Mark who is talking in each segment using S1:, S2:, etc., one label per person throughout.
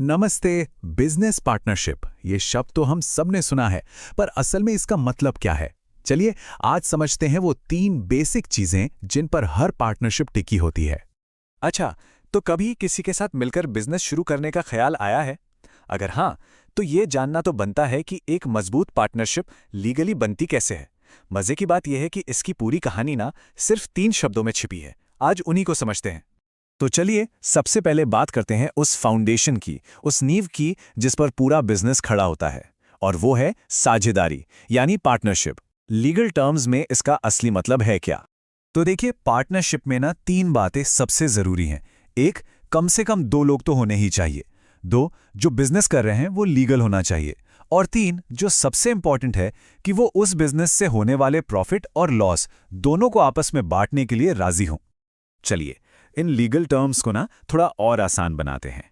S1: नमस्ते। Business partnership ये शब्द तो हम सब ने सुना है, पर असल में इसका मतलब क्या है? चलिए आज समझते हैं वो 3 बेसिक चीजें जिन पर हर पार्टनरशिप टिकी होती है।
S2: अच्छा, तो कभी किसी के साथ मिलकर बिजनेस शुरू करने का ख्याल आया है? अगर हाँ, तो ये जानना तो बनता है कि एक मजबूत पार्टनरशिप लीगली बनती कैसे है। मजे की बात यह है कि इसकी पूरी कहानी ना सिर्फ 3 शब्दों में छिपी है। आज उन्हीं को समझते हैं। तो चलिए सबसे पहले बात करते हैं उस फाउंडेशन की, उस नींव की जिस पर पूरा बिजनेस खड़ा होता है। और वो है साझेदारी, यानी पार्टनरशिप। लीगल टर्म्स में इसका असली मतलब है क्या? तो देखिए, पार्टनरशिप में ना 3 बातें सबसे जरूरी हैं। एक, कम से कम 2 लोग तो होने ही चाहिए। 2, जो बिजनेस कर रहे हैं वो लीगल होना चाहिए। और 3, जो सबसे इंपॉर्टेंट है कि वो उस बिजनेस से होने वाले प्रॉफिट और लॉस दोनों को आपस में बांटने के लिए राजी हों। चलिए इन लीगल टर्म्स को ना थोड़ा और आसान बनाते हैं।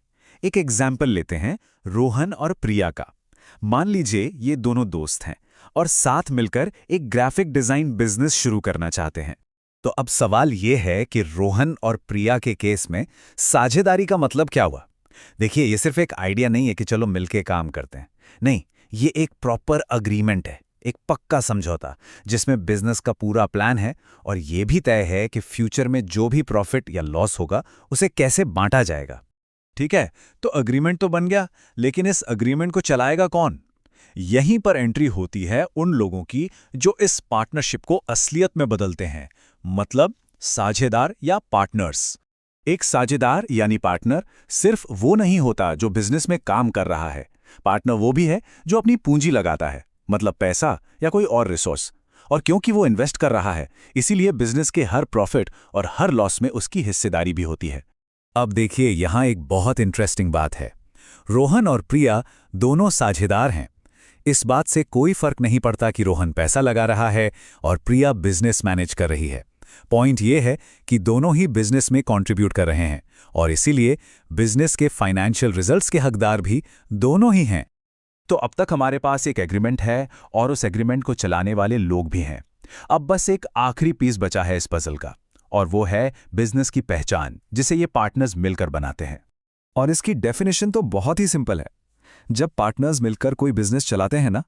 S2: एक एग्जाम्पल लेते हैं, रोहन और प्रिया का। मान लीजिए ये दोनों दोस्त हैं और साथ मिलकर एक ग्राफिक डिजाइन बिजनेस शुरू करना चाहते हैं। तो अब सवाल ये है कि रोहन और प्रिया के केस में साझेदारी का मतलब क्या हुआ? देखिए, ये सिर्फ एक आइडिया नहीं है कि चलो मिलके काम करते हैं। नहीं, ये एक प्रॉपर अग्रीमेंट है, एक पक्का समझौता जिसमें बिजनेस का पूरा प्लान है और ये भी तय है कि फ्यूचर में जो भी प्रॉफिट या लॉस होगा उसे कैसे बांटा जाएगा। ठीक है, तो अग्रीमेंट तो बन गया, लेकिन इस अग्रीमेंट को चलाएगा कौन? यहीं पर एंट्री होती है उन लोगों की जो इस पार्टनरशिप को असलियत में बदलते हैं, मतलब साझेदार या पार्टनर्स। एक साझेदार यानी पार्टनर सिर्फ वो नहीं होता जो बिजनेस में काम कर रहा है। पार्टनर वो भी है जो अपनी पूंजी लगाता है, मतलब पैसा या कोई और रिसोर्स। और क्योंकि वो इन्वेस्ट कर रहा है, इसीलिए बिजनेस के हर प्रॉफिट और हर लॉस में उसकी हिस्सेदारी भी होती है। अब देखिए, यहां एक बहुत इंटरेस्टिंग बात है। रोहन और प्रिया दोनों साझेदार हैं। इस बात से कोई फर्क नहीं पड़ता कि रोहन पैसा लगा रहा है और प्रिया बिजनेस मैनेज कर रही है। पॉइंट यह है कि दोनों ही बिजनेस में कंट्रीब्यूट कर रहे हैं और इसीलिए बिजनेस के फाइनेंशियल रिजल्ट्स के हकदार भी दोनों ही हैं। तो अब तक हमारे पास एक एग्रीमेंट है और उस एग्रीमेंट को चलाने वाले लोग भी हैं। अब बस एक आखिरी पीस बचा है इस पजल का, और वो है बिजनेस की पहचान, जिसे ये पार्टनर्स मिलकर बनाते हैं। और इसकी डेफिनेशन तो बहुत ही सिंपल है। जब पार्टनर्स मिलकर कोई बिजनेस चलाते हैं ना,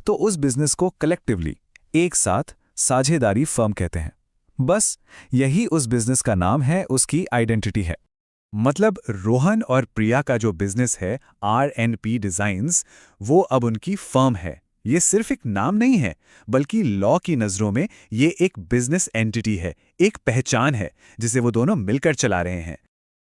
S2: तो उस बिजनेस को कलेक्टिवली, एक साथ, साझेदारी फर्म कहते हैं। बस यही उस बिजनेस का नाम है, उसकी आइडेंटिटी है। मतलब रोहन और प्रिया का जो बिजनेस है R&P डिजाइन्स, वो अब उनकी फर्म है। ये सिर्फ एक नाम नहीं है, बल्कि लॉ की नजरों में ये एक बिजनेस एंटिटी है, एक पहचान है जिसे वो दोनों मिलकर चला रहे हैं।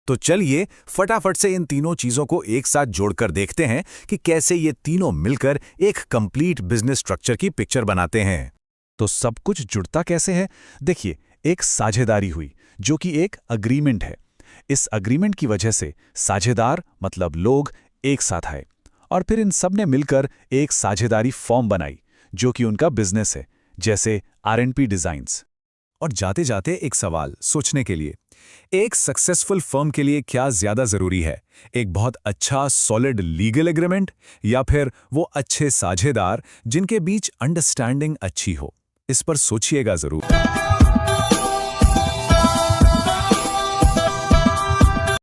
S2: तो चलिए फटाफट से इन तीनों चीजों को एक साथ जोड़कर देखते हैं कि कैसे ये तीनों मिलकर एक कंप्लीट बिजनेस स्ट्रक्चर की पिक्चर बनाते हैं। तो सब कुछ जुड़ता कैसे है? देखिए, एक साझेदारी हुई जो कि एक अग्रीमेंट है। इस अग्रीमेंट की वजह से साझेदार मतलब लोग एक साथ आए और फिर इन सब ने मिलकर एक साझेदारी फॉर्म बनाई जो कि उनका बिजनेस है, जैसे R&P डिजाइन्स। और जाते जाते एक सवाल सोचने के लिए, एक सक्सेसफुल फर्म के लिए क्या ज्यादा जरूरी है? एक बहुत अच्छा सॉलिड लीगल एग्रीमेंट या फिर वो अच्छे साझेदार जिनके बीच अंडरस्टैंडिंग अच्छी हो? इस पर सोचिएगा जरूर।